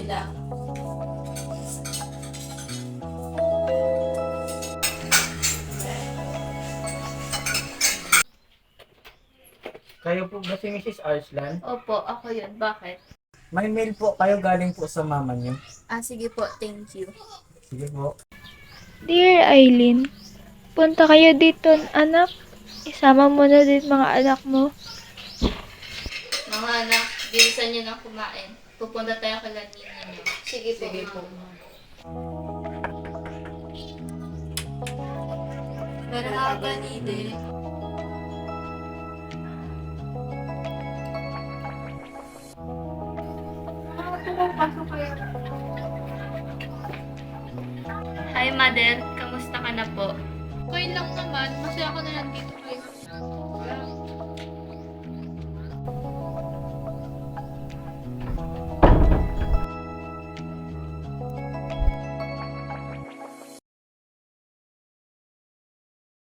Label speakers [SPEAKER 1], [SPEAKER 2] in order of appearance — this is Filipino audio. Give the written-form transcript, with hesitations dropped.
[SPEAKER 1] sila.
[SPEAKER 2] Kayo po ba si Mrs. Arslan?
[SPEAKER 1] Opo, ako yun. Bakit?
[SPEAKER 2] May mail po kayo galing po sa mama niyo.
[SPEAKER 1] Sige po, thank you.
[SPEAKER 2] Sige po.
[SPEAKER 3] Dear Eileen, punta kayo dito, anak. Isama mo na din mga anak mo.
[SPEAKER 1] Mga anak, bilisan niyo nang kumain. Pupunta tayo kay Nina niyo. Sige po. Sige po. Merhaba, Nide. Hi, Mother. Kamusta ka na po?
[SPEAKER 4] Okay lang naman. Masaya ako na nandito kayo.